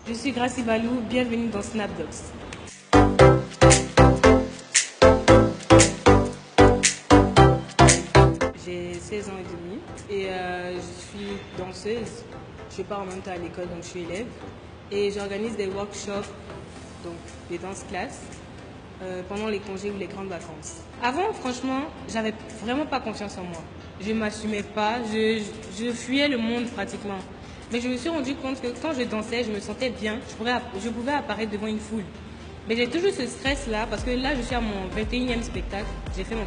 Je suis Gracie Balou, bienvenue dans Snapdogs. J'ai 16 ans et demi et je suis danseuse. Je pars en même temps à l'école, donc je suis élève. Et j'organise des workshops, donc des danse-classes, pendant les congés ou les grandes vacances. Avant, franchement, j'avais vraiment pas confiance en moi. Je m'assumais pas, je fuyais le monde pratiquement. Mais je me suis rendu compte que quand je dansais, je me sentais bien, je pouvais apparaître devant une foule. Mais j'ai toujours ce stress-là, parce que là, je suis à mon 21e spectacle. J'ai fait mon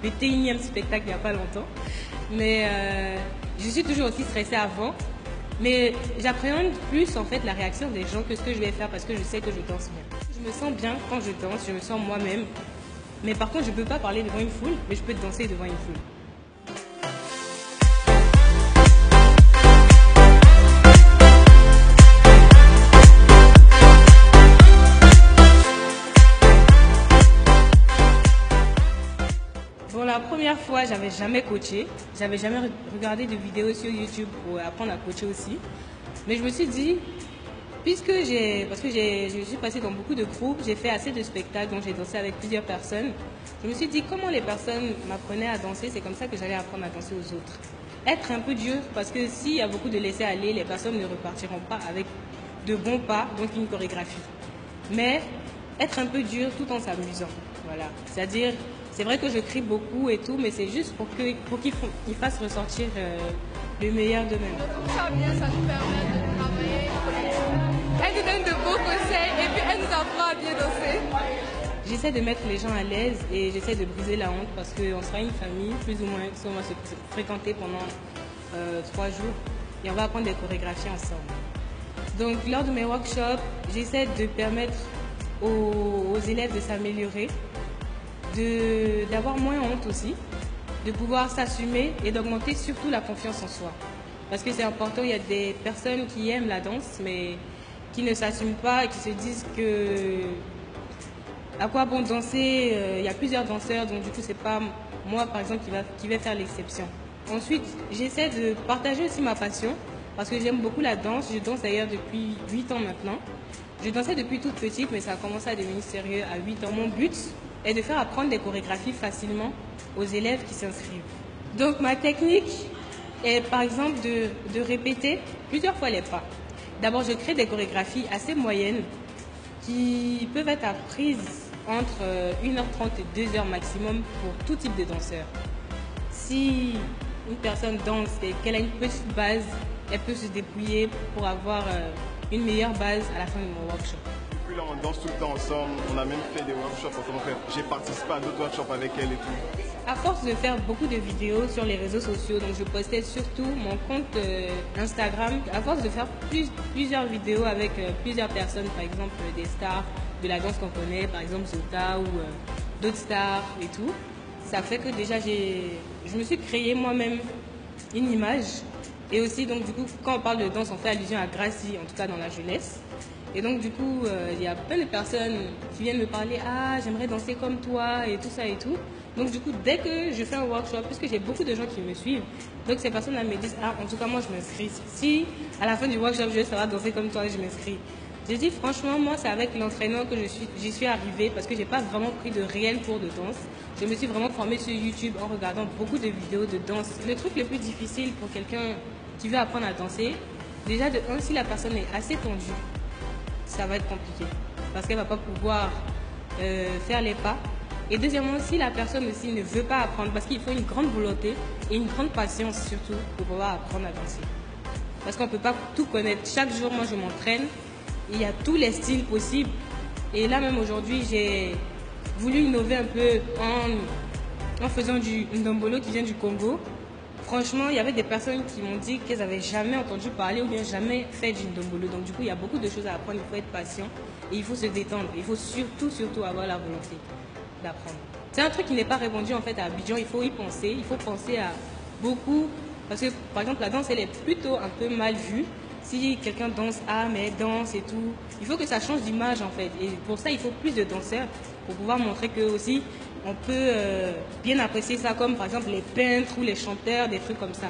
21e spectacle il n'y a pas longtemps. Mais je suis toujours aussi stressée avant. Mais j'appréhende plus en fait la réaction des gens que ce que je vais faire parce que je sais que je danse bien. Je me sens bien quand je danse, je me sens moi-même. Mais par contre, je ne peux pas parler devant une foule, mais je peux danser devant une foule. Bon, la première fois, j'avais jamais coaché, j'avais jamais regardé de vidéos sur YouTube pour apprendre à coacher aussi. Mais je me suis dit, parce que je suis passée dans beaucoup de groupes, j'ai fait assez de spectacles, donc j'ai dansé avec plusieurs personnes. Je me suis dit, comment les personnes m'apprenaient à danser, c'est comme ça que j'allais apprendre à danser aux autres. Être un peu dur, parce que s'il y a beaucoup de laisser aller, les personnes ne repartiront pas avec de bons pas, donc une chorégraphie. Mais être un peu dur tout en s'amusant. Voilà. C'est-à-dire, c'est vrai que je crie beaucoup et tout, mais c'est juste pour qu'ils fassent ressortir le meilleur d'eux-mêmes. Ça bien, ça nous permet de travailler. Elle nous donne de beaux conseils et puis elle nous apprend à bien danser. J'essaie de mettre les gens à l'aise et j'essaie de briser la honte parce qu'on sera une famille, plus ou moins, si on va se fréquenter pendant 3 jours et on va apprendre des chorégraphies ensemble. Donc, lors de mes workshops, j'essaie de permettre aux élèves de s'améliorer, d'avoir moins honte aussi, de pouvoir s'assumer et d'augmenter surtout la confiance en soi. Parce que c'est important, il y a des personnes qui aiment la danse, mais qui ne s'assument pas et qui se disent que à quoi bon danser, il y a plusieurs danseurs, donc du coup c'est pas moi par exemple qui vais faire l'exception. Ensuite, j'essaie de partager aussi ma passion, parce que j'aime beaucoup la danse, je danse d'ailleurs depuis 8 ans maintenant. Je dansais depuis toute petite, mais ça a commencé à devenir sérieux à 8 ans. Mon but est de faire apprendre des chorégraphies facilement aux élèves qui s'inscrivent. Donc ma technique est par exemple de répéter plusieurs fois les pas. D'abord, je crée des chorégraphies assez moyennes qui peuvent être apprises entre 1h30 et 2h maximum pour tout type de danseur. Si une personne danse et qu'elle a une petite base, elle peut se débrouiller pour avoir une meilleure base à la fin de mon workshop. Depuis là, on danse tout le temps ensemble, on a même fait des workshops ensemble. J'ai participé à d'autres workshops avec elle et tout. À force de faire beaucoup de vidéos sur les réseaux sociaux, donc je postais surtout mon compte Instagram. À force de faire plusieurs vidéos avec plusieurs personnes, par exemple des stars de la danse qu'on connaît, par exemple Zota ou d'autres stars et tout, ça fait que déjà je me suis créé moi-même une image. Et aussi, donc du coup, quand on parle de danse, on fait allusion à Gracie, en tout cas dans la jeunesse. Et donc du coup, il y a plein de personnes qui viennent me parler, ah, j'aimerais danser comme toi et tout ça et tout. Donc du coup, dès que je fais un workshop, puisque j'ai beaucoup de gens qui me suivent, donc ces personnes me disent, ah, en tout cas moi je m'inscris. Si à la fin du workshop je vais savoir danser comme toi, je m'inscris. Je dis franchement, moi c'est avec l'entraînement que j'y suis arrivée, parce que j'ai pas vraiment pris de réels cours de danse. Je me suis vraiment formée sur YouTube en regardant beaucoup de vidéos de danse. Le truc le plus difficile pour quelqu'un qui veut apprendre à danser, déjà de un, si la personne est assez tendue, ça va être compliqué parce qu'elle ne va pas pouvoir faire les pas. Et deuxièmement, si la personne aussi ne veut pas apprendre, parce qu'il faut une grande volonté et une grande patience surtout pour pouvoir apprendre à danser. Parce qu'on ne peut pas tout connaître. Chaque jour, moi, je m'entraîne. Il y a tous les styles possibles. Et là, même aujourd'hui, j'ai voulu innover un peu en faisant du ndombolo qui vient du Congo. Franchement, il y avait des personnes qui m'ont dit qu'elles n'avaient jamais entendu parler ou bien jamais fait du ndombolo. Donc du coup, il y a beaucoup de choses à apprendre. Il faut être patient et il faut se détendre. Il faut surtout avoir la volonté d'apprendre. C'est un truc qui n'est pas répandu en fait à Abidjan. Il faut y penser. Il faut penser à beaucoup. Parce que par exemple, la danse, elle est plutôt un peu mal vue. Si quelqu'un danse, ah mais elle danse et tout. Il faut que ça change d'image en fait. Et pour ça, il faut plus de danseurs pour pouvoir montrer que aussi on peut bien apprécier ça, comme par exemple les peintres ou les chanteurs, des trucs comme ça.